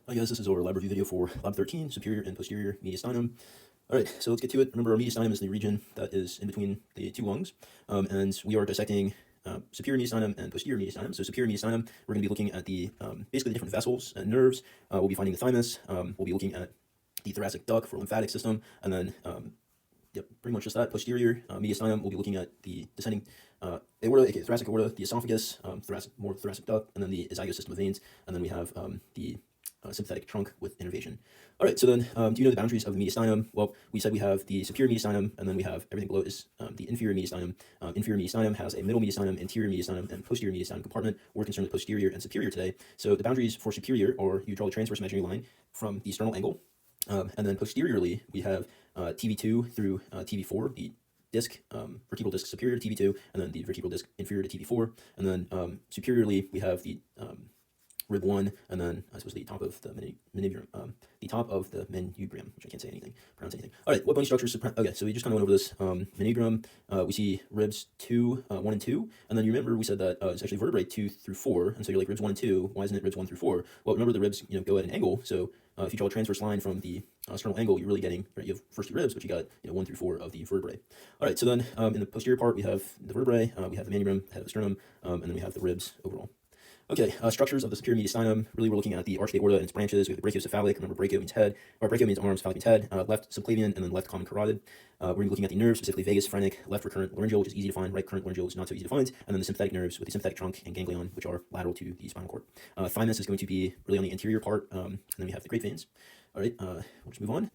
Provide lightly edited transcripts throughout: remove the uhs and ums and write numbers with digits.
Hi guys, this is our lab review video for Lab 13, Superior and Posterior Mediastinum. Alright, so let's get to it. Remember, our mediastinum is the region that is in between the two lungs, and we are dissecting superior mediastinum and posterior mediastinum. So superior mediastinum, we're going to be looking at the basically different vessels and nerves. We'll be finding the thymus, we'll be looking at the thoracic duct for lymphatic system, and then, yep, pretty much just that. Posterior mediastinum, we'll be looking at the descending aorta, aka thoracic aorta, the esophagus, more thoracic duct, and then the azygos system of veins, and then we have the sympathetic trunk with innervation. All right, so then do you know the boundaries of the mediastinum? Well, we said we have the superior mediastinum, and then we have everything below is the inferior mediastinum. Inferior mediastinum has a middle mediastinum, anterior mediastinum, and posterior mediastinum compartment. We're concerned with posterior and superior today. So the boundaries for superior are you draw the transverse imaginary line from the sternal angle, and then posteriorly we have TV2 through TV4, the disc, vertebral disc superior to TV2, and then the vertebral disc inferior to TV4, and then superiorly we have the rib 1, and then I suppose the top of the manubrium, which I can't say pronounce anything. All right, what bony structures? Okay, so we just kind of went over this. Manubrium, we see ribs 1 and 2, and then you remember we said that it's actually vertebrae 2 through 4, and so you're like ribs 1 and 2. Why isn't it ribs 1 through 4? Well, remember the ribs go at an angle, so if you draw a transverse line from the sternal angle, you're really getting, right, you have first 2 ribs, but you got 1 through 4 of the vertebrae. All right, so then in the posterior part we have the vertebrae, we have the manubrium, head of the sternum, and then we have the ribs overall. Okay, structures of the superior mediastinum. Really, we're looking at the arch of the aorta and its branches. We have the brachiocephalic. Remember, brachio means head, or brachio means arms, cephalic means head. Left subclavian, and then left common carotid. We're going to be looking at the nerves, specifically vagus, phrenic, left recurrent laryngeal, which is easy to find. Right current laryngeal is not so easy to find. And then the sympathetic nerves with the sympathetic trunk and ganglion, which are lateral to the spinal cord. Thymus is going to be really on the anterior part, and then we have the great veins. All right, we'll just move on.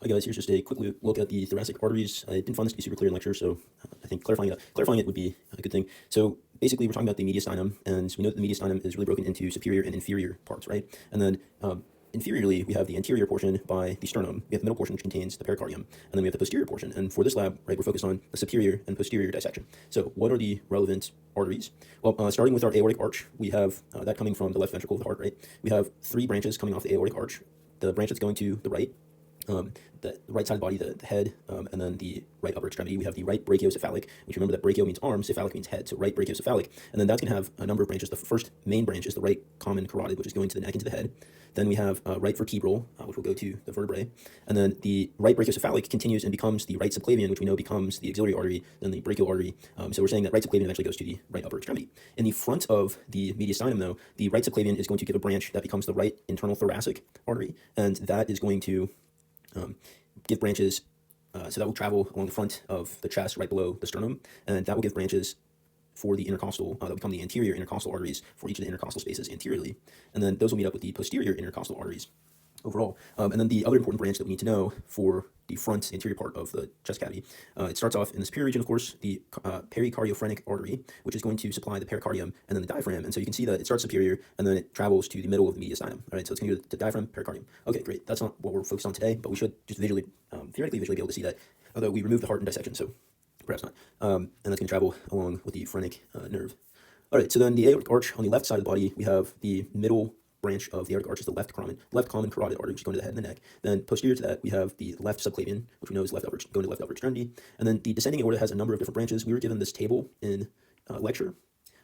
Hi guys, here's just a quick look at the thoracic arteries. I didn't find this to be super clear in lecture, so I think clarifying it would be a good thing. So basically, we're talking about the mediastinum, and we know that the mediastinum is really broken into superior and inferior parts, right? And then inferiorly, we have the anterior portion by the sternum. We have the middle portion, which contains the pericardium, and then we have the posterior portion. And for this lab, right, we're focused on the superior and posterior dissection. So what are the relevant arteries? Well, starting with our aortic arch, we have that coming from the left ventricle of the heart, right? We have 3 branches coming off the aortic arch. The branch that's going to the right, the right side of the body, the head, and then the right upper extremity, we have the right brachiocephalic, which remember that brachio means arm, cephalic means head, so right brachiocephalic. And then that's going to have a number of branches. The first main branch is the right common carotid, which is going to the neck into the head. Then we have right vertebral, which will go to the vertebrae. And then the right brachiocephalic continues and becomes the right subclavian, which we know becomes the axillary artery, then the brachial artery. So we're saying that right subclavian eventually goes to the right upper extremity. In the front of the mediastinum, though, the right subclavian is going to give a branch that becomes the right internal thoracic artery, and that is going to give branches, so that will travel along the front of the chest right below the sternum, and that will give branches for the intercostal, that will become the anterior intercostal arteries for each of the intercostal spaces anteriorly, and then those will meet up with the posterior intercostal arteries overall. And then the other important branch that we need to know for the front anterior part of the chest cavity, it starts off in the superior region, of course, the pericardiophrenec artery, which is going to supply the pericardium and then the diaphragm. And so you can see that it starts superior and then it travels to the middle of the mediastinum. All right, so it's going to go to the diaphragm, pericardium. Okay, great. That's not what we're focused on today, but we should just theoretically visually be able to see that, although we removed the heart in dissection, so perhaps not. And that's going to travel along with the phrenic nerve. All right, so then the aortic arch on the left side of the body, we have the middle branch of the aortic arch is the left common carotid artery, which is going to the head and the neck. Then posterior to that, we have the left subclavian, which we know is going to left upper extremity. And then the descending aorta has a number of different branches. We were given this table in lecture.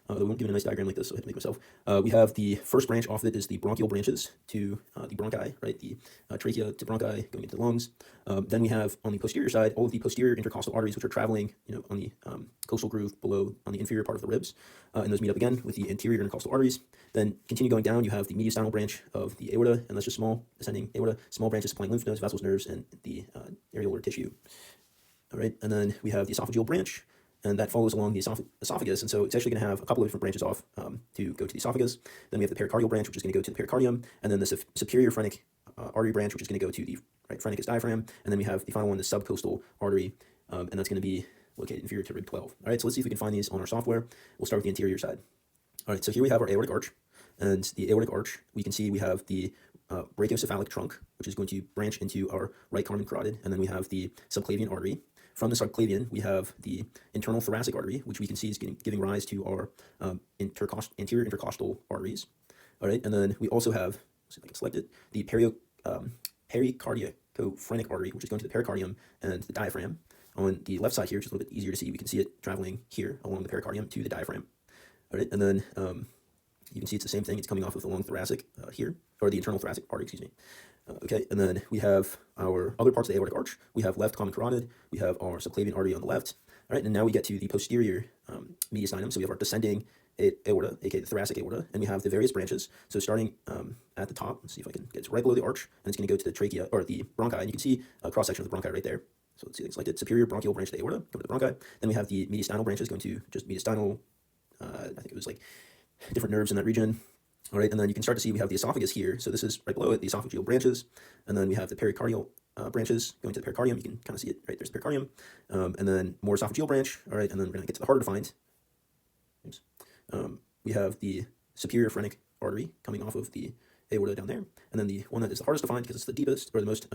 We won't give it a nice diagram like this, so I have to make myself. We have the first branch off of it is the bronchial branches to the bronchi, right? The trachea to bronchi going into the lungs. Then we have on the posterior side all of the posterior intercostal arteries, which are traveling, on the costal groove below on the inferior part of the ribs, and those meet up again with the anterior intercostal arteries. Then continue going down, you have the mediastinal branch of the aorta, and that's just small descending aorta, small branches supplying lymph nodes, vessels, nerves, and the areolar tissue. All right, and then we have the esophageal branch, and that follows along the esophagus, and so it's actually going to have a couple of different branches off to go to the esophagus. Then we have the pericardial branch, which is going to go to the pericardium, and then the superior phrenic artery branch, which is going to go to the right phrenic diaphragm, and then we have the final one, the subcostal artery, and that's going to be located inferior to rib 12. All right, so let's see if we can find these on our software. We'll start with the anterior side. All right, so here we have our aortic arch, and the aortic arch, we can see we have the brachiocephalic trunk, which is going to branch into our right common carotid, and then we have the subclavian artery. From the subclavian, we have the internal thoracic artery, which we can see is giving rise to our anterior intercostal arteries. All right, and then we also have, let's see if I can select it, the pericardiophrenec artery, which is going to the pericardium and the diaphragm. On the left side here, which is a little bit easier to see, we can see it traveling here along the pericardium to the diaphragm. All right, and then you can see it's the same thing. It's coming off of the long thoracic here, or the internal thoracic artery, excuse me. Okay, and then we have our other parts of the aortic arch. We have left common carotid. We have our subclavian artery on the left. All right, and now we get to the posterior mediastinum. So we have our descending aorta, aka the thoracic aorta, and we have the various branches. So starting at the top, let's see if I can get it right below the arch, and it's going to go to the trachea, or the bronchi, and you can see a cross-section of the bronchi right there. So let's see, it's like the superior bronchial branch of the aorta, go to the bronchi. Then we have the mediastinal branches going to just mediastinal, I think it was like different nerves in that region. All right, and then you can start to see we have the esophagus here. So this is right below it, the esophageal branches. And then we have the pericardial branches going to the pericardium. You can kind of see it right there's the pericardium. And then more esophageal branch. All right, and then we're going to get to the harder to find. Oops. We have the superior phrenic artery coming off of the aorta down there. And then the one that is the hardest to find because it's the deepest, or the most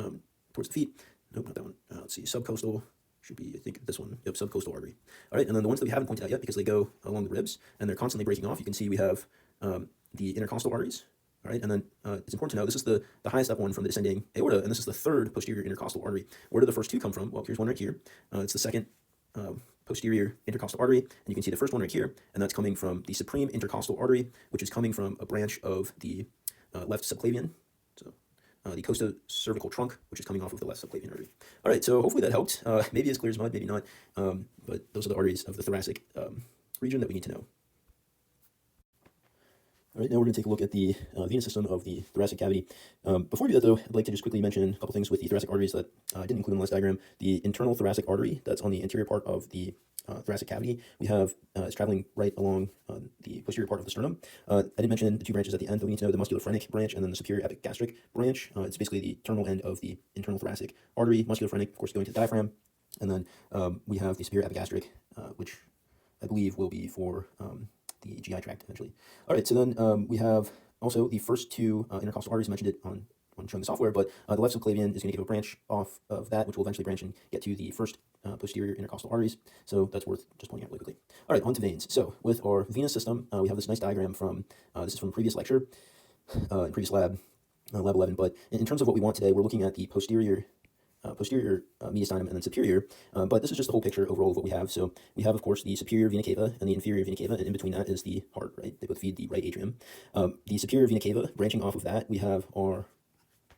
towards the feet. Nope, not that one. Let's see, subcostal. Should be, I think, this one. Yep, subcostal artery. All right, and then the ones that we haven't pointed out yet because they go along the ribs and they're constantly breaking off. You can see we have the intercostal arteries. All right, and then it's important to know this is the highest up one from the descending aorta, and this is the third posterior intercostal artery. Where do the first two come from? Well, here's one right here. It's the second posterior intercostal artery, and you can see the first one right here, and that's coming from the supreme intercostal artery, which is coming from a branch of the left subclavian. So the costocervical trunk, which is coming off of the left subclavian artery. All right, so hopefully that helped. Maybe as clear as mud, maybe not, but those are the arteries of the thoracic region that we need to know. All right, now we're going to take a look at the venous system of the thoracic cavity. Before we do that, though, I'd like to just quickly mention a couple things with the thoracic arteries that I didn't include in the last diagram. The internal thoracic artery that's on the anterior part of the thoracic cavity, we have it's traveling right along the posterior part of the sternum. I didn't mention the two branches at the end, but we need to know the musculophrenic branch and then the superior epigastric branch. It's basically the terminal end of the internal thoracic artery. Musculophrenic, of course, going to the diaphragm. And then we have the superior epigastric, which I believe will be for the GI tract eventually. All right, so then we have also the first two intercostal arteries. I mentioned it on when showing the software, but the left subclavian is going to give a branch off of that, which will eventually branch and get to the first posterior intercostal arteries. So that's worth just pointing out really quickly. All right, on to veins. So with our venous system, we have this nice diagram from, this is from a previous lecture, in previous lab 11, but in terms of what we want today, we're looking at the posterior mediastinum and then superior, but this is just the whole picture overall of what we have. So we have, of course, the superior vena cava and the inferior vena cava, and in between that is the heart, right? They both feed the right atrium. The superior vena cava, branching off of that, we have our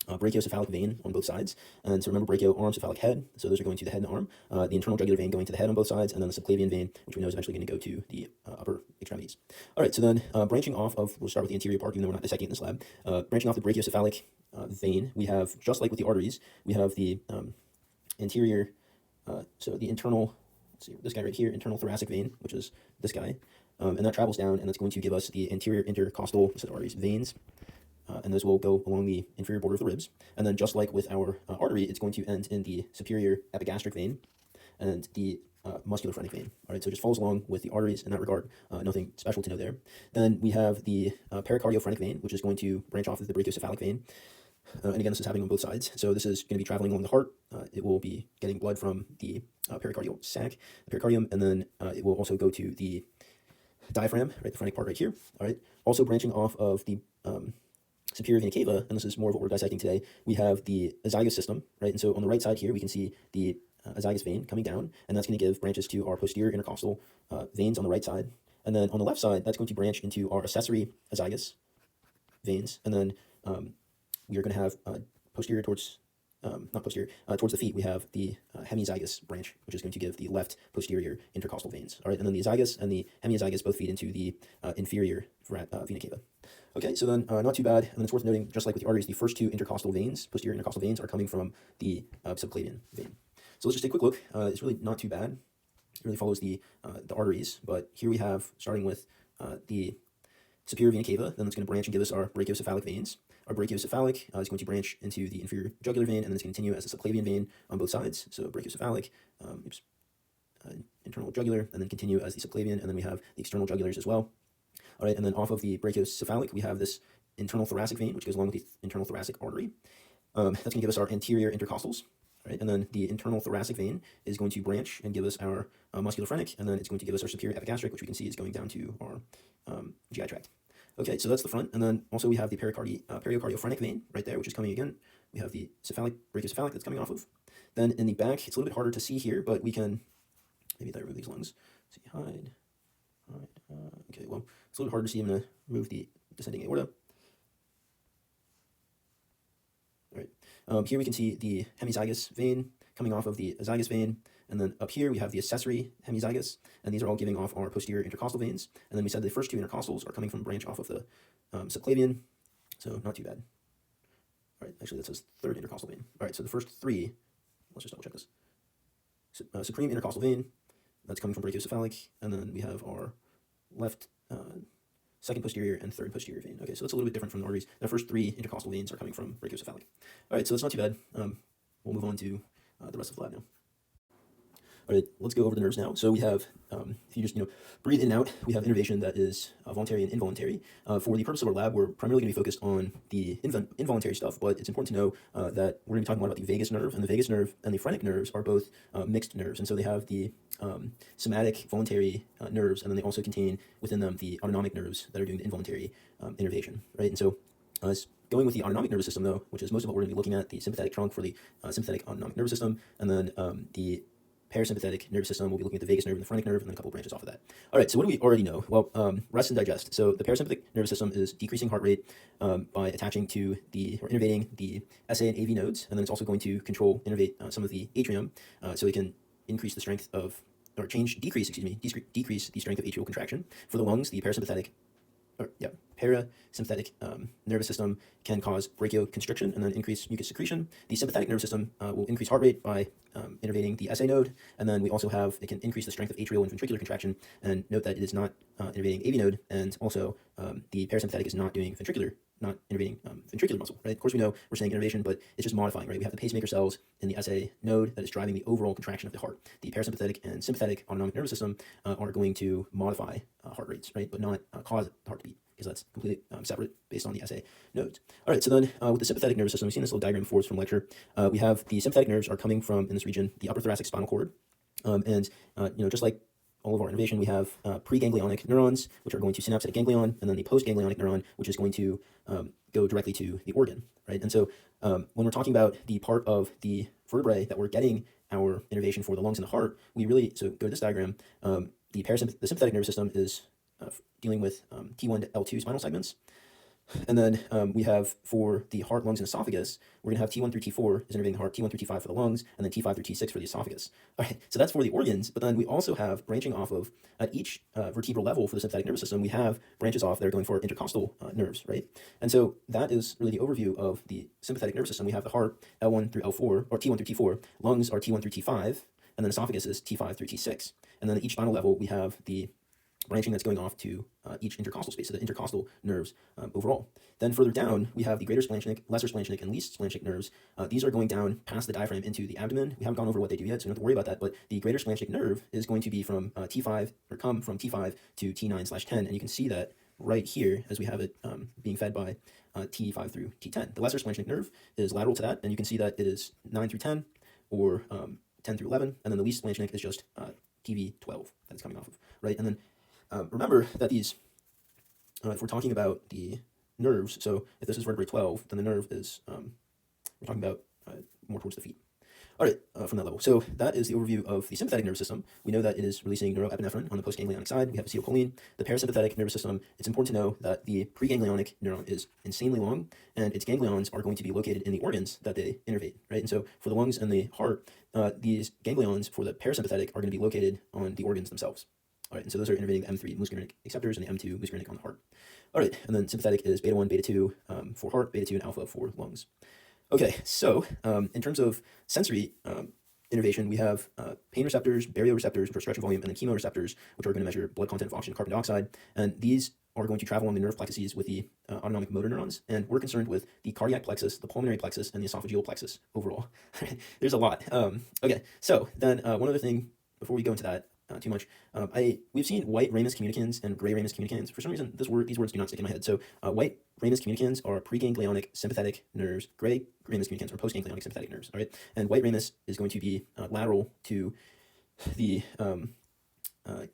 brachiocephalic vein on both sides. And so remember, brachio, arm, cephalic, head. So those are going to the head and arm. The internal jugular vein going to the head on both sides, and then the subclavian vein, which we know is eventually going to go to the upper extremities. All right, so then branching off of, we'll start with the anterior part, even though we're not dissecting it in this lab. Branching off the brachiocephalic vein, we have, just like with the arteries, we have the anterior, so the internal, let's see, this guy right here, internal thoracic vein, which is this guy, and that travels down, and that's going to give us the anterior intercostal, so the arteries, veins, and those will go along the inferior border of the ribs. And then just like with our artery, it's going to end in the superior epigastric vein and the musculophrenic vein. All right, so it just follows along with the arteries in that regard. Nothing special to know there. Then we have the pericardiophrenec vein, which is going to branch off of the brachiocephalic vein. And again, this is happening on both sides. So this is going to be traveling along the heart. It will be getting blood from the pericardial sac, the pericardium, and then it will also go to the diaphragm, right, the phrenic part right here. All right, also branching off of the superior vena cava, and this is more of what we're dissecting today, we have the azygous system, right? And so on the right side here, we can see the azygous vein coming down, and that's going to give branches to our posterior intercostal veins on the right side. And then on the left side, that's going to branch into our accessory azygous veins. And then we are going to have posterior towards, not posterior, towards the feet, we have the hemiazygous branch, which is going to give the left posterior intercostal veins. All right, and then the azygous and the hemiazygous both feed into the inferior vena cava. Okay, so then not too bad, and then it's worth noting, just like with the arteries, the first two intercostal veins, posterior intercostal veins, are coming from the subclavian vein. So let's just take a quick look. It's really not too bad. It really follows the arteries, but here we have, starting with the superior vena cava, then it's going to branch and give us our brachiocephalic veins. Our brachiocephalic is going to branch into the inferior jugular vein, and then it's going to continue as a subclavian vein on both sides. So brachiocephalic, internal jugular, and then continue as the subclavian, and then we have the external jugulars as well. All right, and then off of the brachiocephalic, we have this internal thoracic vein, which goes along with the internal thoracic artery. That's going to give us our anterior intercostals. All right, and then the internal thoracic vein is going to branch and give us our musculophrenic, and then it's going to give us our superior epigastric, which we can see is going down to our GI tract. Okay, so that's the front, and then also we have the pericardiophrenic vein right there, which is coming again. We have the brachiocephalic that's coming off of. Then in the back, it's a little bit harder to see here, but we can, maybe if I remove these lungs, see, hide. Okay, well, it's a little bit harder to see. I'm going to remove the descending aorta. All right. Here we can see the hemizygous vein coming off of the azygous vein, and then up here we have the accessory hemizygous, and these are all giving off our posterior intercostal veins. And then we said the first two intercostals are coming from a branch off of the subclavian, so not too bad. All right, actually that says third intercostal vein. All right, so the first three, let's just double check this. Supreme intercostal vein, that's coming from brachiocephalic, and then we have our left second posterior and third posterior vein. Okay, so that's a little bit different from the arteries. The first three intercostal veins are coming from brachiocephalic. All right, so that's not too bad. We'll move on to the rest of the lab now. All right, let's go over the nerves now. So we have, if you just breathe in and out, we have innervation that is voluntary and involuntary. For the purpose of our lab, we're primarily going to be focused on the involuntary stuff, but it's important to know that we're going to be talking a lot about the vagus nerve, and the vagus nerve and the phrenic nerves are both mixed nerves, and so they have the somatic voluntary nerves, and then they also contain within them the autonomic nerves that are doing the involuntary innervation, right? And so going with the autonomic nervous system, though, which is most of what we're going to be looking at, the sympathetic trunk for the sympathetic autonomic nervous system, and then the parasympathetic nervous system, we'll be looking at the vagus nerve and the phrenic nerve, and then a couple branches off of that. All right, so what do we already know? Well, rest and digest. So the parasympathetic nervous system is decreasing heart rate by attaching to or innervating the SA and AV nodes, and then it's also going to innervate some of the atrium, so it can increase the strength of, or decrease the strength of atrial contraction. For the lungs, the parasympathetic nervous system can cause brachioconstriction and then increase mucus secretion. The sympathetic nervous system will increase heart rate by innervating the SA node, and then we also have, it can increase the strength of atrial and ventricular contraction, and note that it is not innervating AV node, and also the parasympathetic is not doing not innervating ventricular muscle, right? Of course, we know we're saying innervation, but it's just modifying, right? We have the pacemaker cells in the SA node that is driving the overall contraction of the heart. The parasympathetic and sympathetic autonomic nervous system are going to modify heart rates, right? But not cause the heart to beat, because that's completely separate based on the SA nodes. All right, so then with the sympathetic nervous system, we've seen this little diagram before from lecture. We have the sympathetic nerves are coming from, in this region, the upper thoracic spinal cord. Just like all of our innervation, we have preganglionic neurons, which are going to synapse at a ganglion, and then the postganglionic neuron, which is going to go directly to the organ, right? And so when we're talking about the part of the vertebrae that we're getting our innervation for, the lungs and the heart, we really, so go to this diagram, the sympathetic nervous system is dealing with T1 to L2 spinal segments. And then we have, for the heart, lungs, and esophagus, we're going to have T1 through T4 is innervating the heart, T1 through T5 for the lungs, and then T5 through T6 for the esophagus. All right, so that's for the organs, but then we also have branching off of, at each vertebral level for the sympathetic nervous system, we have branches off that are going for intercostal nerves, right? And so that is really the overview of the sympathetic nervous system. We have the heart, L1 through L4, or T1 through T4, lungs are T1 through T5, and then esophagus is T5 through T6. And then at each spinal level, we have the branching that's going off to each intercostal space, so the intercostal nerves overall. Then further down, we have the greater splanchnic, lesser splanchnic, and least splanchnic nerves. These are going down past the diaphragm into the abdomen. We haven't gone over what they do yet, so you don't have to worry about that, but the greater splanchnic nerve is going to be from T5, or come from T5 to T9/10, and you can see that right here as we have it being fed by T5 through T10. The lesser splanchnic nerve is lateral to that, and you can see that it is 9 through 10, or 10 through 11, and then the least splanchnic is just TV12 that it's coming off of, right? And then remember that these, if we're talking about the nerves, so if this is vertebrae 12, then the nerve is, we're talking about more towards the feet. All right, from that level. So that is the overview of the sympathetic nervous system. We know that it is releasing neuroepinephrine on the postganglionic side. We have acetylcholine. The parasympathetic nervous system, it's important to know that the preganglionic neuron is insanely long, and its ganglions are going to be located in the organs that they innervate, right? And so for the lungs and the heart, these ganglions for the parasympathetic are going to be located on the organs themselves. All right, and so those are innervating the M3 muscarinic receptors and the M2 muscarinic on the heart. All right, and then sympathetic is beta 1, beta 2 for heart, beta 2 and alpha for lungs. Okay, so in terms of sensory innervation, we have pain receptors, baroreceptors, which are stretch and volume, and then chemoreceptors, which are going to measure blood content of oxygen and carbon dioxide. And these are going to travel along the nerve plexuses with the autonomic motor neurons. And we're concerned with the cardiac plexus, the pulmonary plexus, and the esophageal plexus overall. There's a lot. Okay, so then one other thing before we go into that too much, we've seen white ramus communicans and gray ramus communicans. For some reason, these words do not stick in my head. So white ramus communicans are preganglionic sympathetic nerves. Gray ramus communicans are postganglionic sympathetic nerves. All right, and white ramus is going to be lateral to the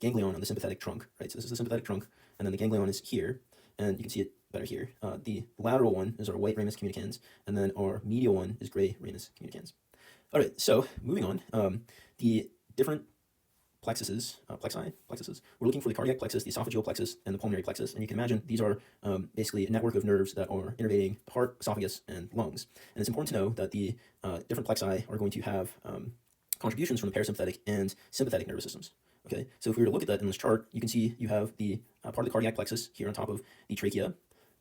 ganglion on the sympathetic trunk. Right, so this is the sympathetic trunk, and then the ganglion is here, and you can see it better here. The lateral one is our white ramus communicans, and then our medial one is gray ramus communicans. All right, so moving on, the different plexuses. We're looking for the cardiac plexus, the esophageal plexus, and the pulmonary plexus. And you can imagine these are basically a network of nerves that are innervating the heart, esophagus, and lungs. And it's important to know that the different plexi are going to have contributions from the parasympathetic and sympathetic nervous systems. Okay, so if we were to look at that in this chart, you can see you have the part of the cardiac plexus here on top of the trachea.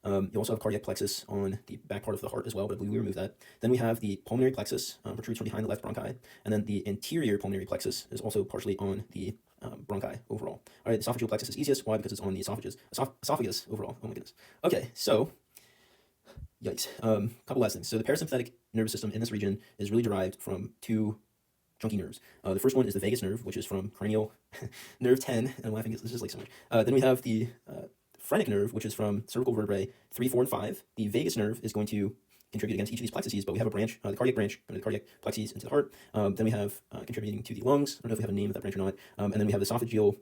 You also have cardiac plexus on the back part of the heart as well, but we remove that. Then we have the pulmonary plexus, protrudes from behind the left bronchi, and then the anterior pulmonary plexus is also partially on the bronchi overall. All right, the esophageal plexus is easiest. Why? Because it's on the esophagus overall. Oh my goodness. Okay, so yikes. Couple last things. So the parasympathetic nervous system in this region is really derived from two chunky nerves. The first one is the vagus nerve, which is from cranial nerve 10. And I'm laughing because it's just like so much. Then we have the phrenic nerve, which is from cervical vertebrae 3, 4, and 5. The vagus nerve is going to contribute against each of these plexuses, but we have a branch, the cardiac branch, the cardiac plexus into the heart. Then we have contributing to the lungs. I don't know if we have a name of that branch or not. And then we have the esophageal,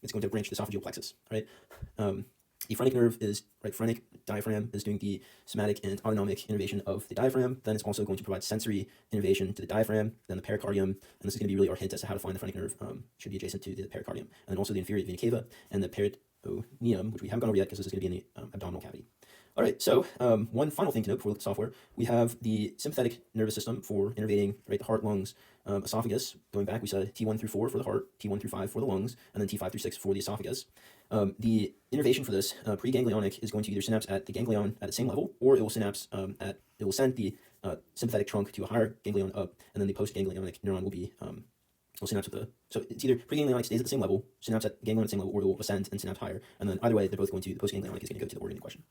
it's going to branch the esophageal plexus, right? The phrenic nerve is, right, phrenic diaphragm is doing the somatic and autonomic innervation of the diaphragm. Then it's also going to provide sensory innervation to the diaphragm, then the pericardium, and this is going to be really our hint as to how to find the phrenic nerve, should be adjacent to the pericardium. And then also the inferior vena cava and the peritoneum, which we haven't gone over yet because this is going to be in the abdominal cavity. All right, so one final thing to note before we look at software, we have the sympathetic nervous system for innervating, right, the heart, lungs, esophagus. Going back, we said T1 through 4 for the heart, T1 through 5 for the lungs, and then T5 through 6 for the esophagus. The innervation for this preganglionic is going to either synapse at the ganglion at the same level, or it will synapse it will send the sympathetic trunk to a higher ganglion up, and then the postganglionic neuron will be will synapse at the, so it's either preganglionic stays at the same level, synapse at ganglion at the same level, or it will ascend and synapse higher, and then either way, they're both going to, the postganglionic is going to go to the organ in question.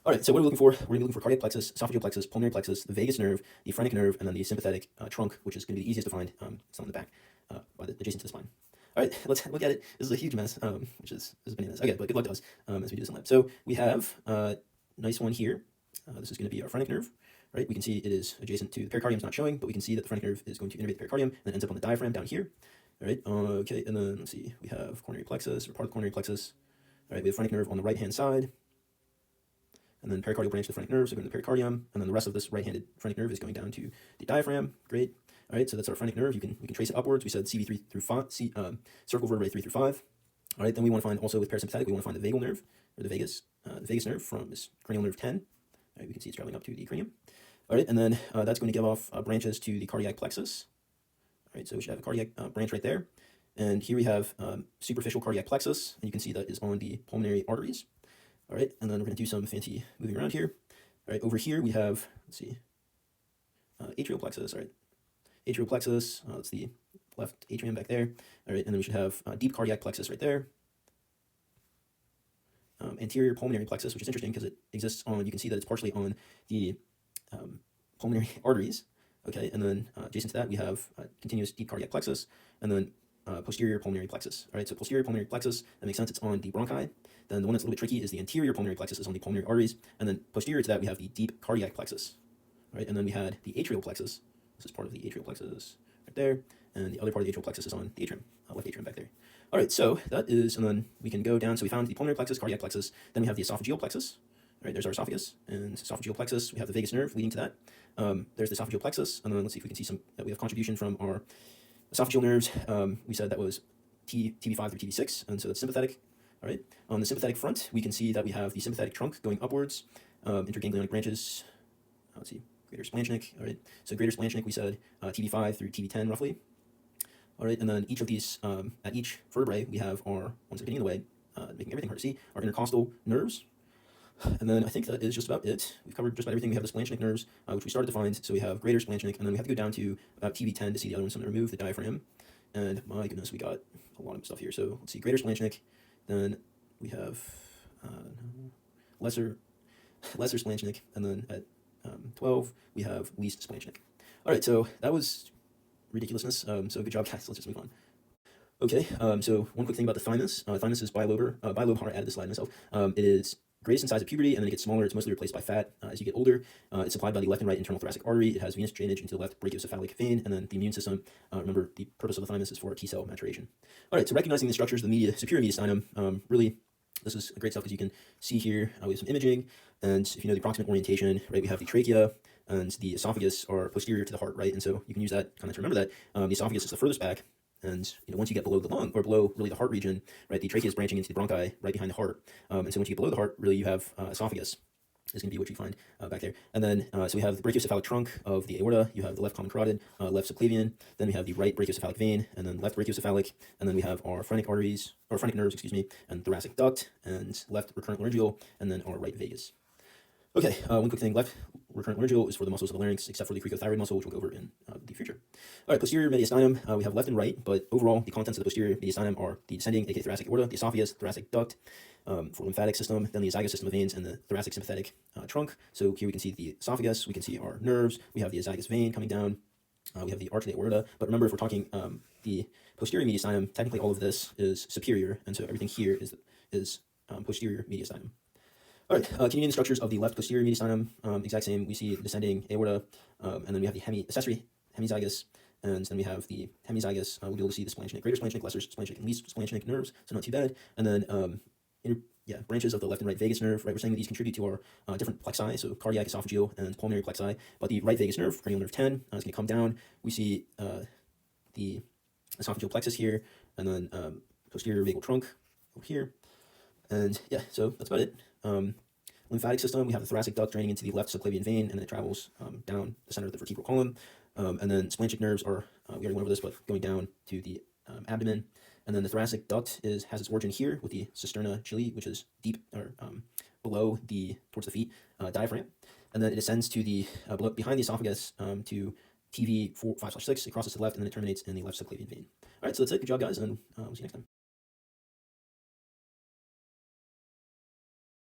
All right, so what are we looking for? We're going to be looking for cardiac plexus, esophageal plexus, pulmonary plexus, the vagus nerve, the phrenic nerve, and then the sympathetic trunk, which is going to be the easiest to find. It's on the back, adjacent to the spine. All right, let's look at it. This is a huge mess, which is bananas. Okay, but good luck to us as we do this in lab. So we have a nice one here. This is going to be our phrenic nerve, right? We can see it is adjacent to the pericardium. It's not showing, but we can see that the phrenic nerve is going to innervate the pericardium and then ends up on the diaphragm down here. All right, okay, and then let's see, we have coronary plexus, or part of the coronary plexus. All right, we have phrenic nerve on the right-hand side, and then pericardial branch of the phrenic nerve, so going to the pericardium, and then the rest of this right-handed phrenic nerve is going down to the diaphragm. Great. All right, so that's our phrenic nerve. We can trace it upwards. We said CV3 through 5, cervical vertebrae 3 through 5. All right, then we want to find also with parasympathetic, we want to find the vagal nerve, or the vagus nerve from this cranial nerve 10. All right, we can see it's traveling up to the cranium. All right, and then that's going to give off branches to the cardiac plexus. All right, so we should have a cardiac branch right there. And here we have superficial cardiac plexus, and you can see that is on the pulmonary arteries. All right, and then we're going to do some fancy moving around here. All right, over here we have, let's see, atrial plexus. All right, atrial plexus, that's the left atrium back there. All right, and then we should have deep cardiac plexus right there. Anterior pulmonary plexus, which is interesting because it exists on, you can see that it's partially on the pulmonary arteries. Okay, and then adjacent to that we have continuous deep cardiac plexus, and then posterior pulmonary plexus. All right, so posterior pulmonary plexus, that makes sense, it's on the bronchi. Then the one that's a little bit tricky is the anterior pulmonary plexus, is on the pulmonary arteries, and then posterior to that we have the deep cardiac plexus. All right, and then we had the atrial plexus. This is part of the atrial plexus right there, and the other part of the atrial plexus is on the atrium, left atrium back there. All right, so that is, and then we can go down, so we found the pulmonary plexus, cardiac plexus, then we have the esophageal plexus. All right, there's our esophagus, and esophageal plexus, we have the vagus nerve leading to that. There's the esophageal plexus, and then let's see if we can see that we have contribution from our esophageal nerves. We said that was TV5 through TV6, and so that's sympathetic. All right, on the sympathetic front, we can see that we have the sympathetic trunk going upwards, interganglionic branches. Let's see, greater splanchnic. All right, so greater splanchnic, we said TV5 through TV10 roughly. All right, and then each of these, at each vertebrae, we have our ones that are getting in the way, making everything hard to see, our intercostal nerves. And then I think that is just about it. We've covered just about everything. We have the splanchnic nerves, which we started to find. So we have greater splanchnic, and then we have to go down to about TV10 to see the other ones. So I'm going to remove the diaphragm. And my goodness, we got a lot of stuff here. So let's see, greater splanchnic. Then we have lesser splanchnic. And then at 12, we have least splanchnic. All right, so that was ridiculousness. So good job, guys. Let's just move on. Okay, so one quick thing about the thymus. Thymus is bilobar. I added this slide myself. It is greatest in size at puberty, and then it gets smaller. It's mostly replaced by fat as you get older. It's supplied by the left and right internal thoracic artery. It has venous drainage into the left brachiocephalic vein, and then the immune system. Remember, the purpose of the thymus is for T cell maturation. All right, so recognizing the structures of the superior mediastinum, really, this is great stuff because you can see here we have some imaging, and if you know the approximate orientation, right, we have the trachea and the esophagus are posterior to the heart, right, and so you can use that kind of to remember that the esophagus is the furthest back, And once you get below the lung, or below really the heart region, right, the trachea is branching into the bronchi right behind the heart. And so once you get below the heart, really you have esophagus is going to be what you find back there. And then, so we have the brachiocephalic trunk of the aorta, you have the left common carotid, left subclavian, then we have the right brachiocephalic vein, and then left brachiocephalic, and then we have our phrenic arteries, or phrenic nerves, excuse me, and thoracic duct, and left recurrent laryngeal, and then our right vagus. Okay, one quick thing left. Recurrent laryngeal is for the muscles of the larynx, except for the cricothyroid muscle, which we'll go over in the future. All right, posterior mediastinum, we have left and right, but overall, the contents of the posterior mediastinum are the descending, aka thoracic aorta, the esophagus, thoracic duct, for lymphatic system, then the azygous system of veins, and the thoracic sympathetic trunk. So here we can see the esophagus, we can see our nerves, we have the azygous vein coming down, we have the arch of the aorta, but remember, if we're talking the posterior mediastinum, technically all of this is superior, and so everything here is posterior mediastinum. All right, Canadian structures of the left posterior mediastinum, exact same. We see descending aorta, and then we have the accessory hemizygous, and then we have the hemizygous. We'll be able to see the splanchnic, greater splanchnic, lesser splanchnic, and least splanchnic nerves, so not too bad. And then branches of the left and right vagus nerve, right? We're saying that these contribute to our different plexi, so cardiac, esophageal, and pulmonary plexi. But the right vagus nerve, cranial nerve 10, is going to come down. We see the esophageal plexus here, and then posterior vagal trunk over here. And yeah, so that's about it. Lymphatic system, we have the thoracic duct draining into the left subclavian vein, and then it travels down the center of the vertebral column. And then splanchnic nerves are, we already went over this, but going down to the abdomen. And then the thoracic duct has its origin here with the cisterna chili, which is deep or below towards the feet diaphragm. And then it ascends to the behind the esophagus to TV 4, 5/6. It crosses to the left, and then it terminates in the left subclavian vein. All right, so that's it. Good job, guys, and we'll see you next time.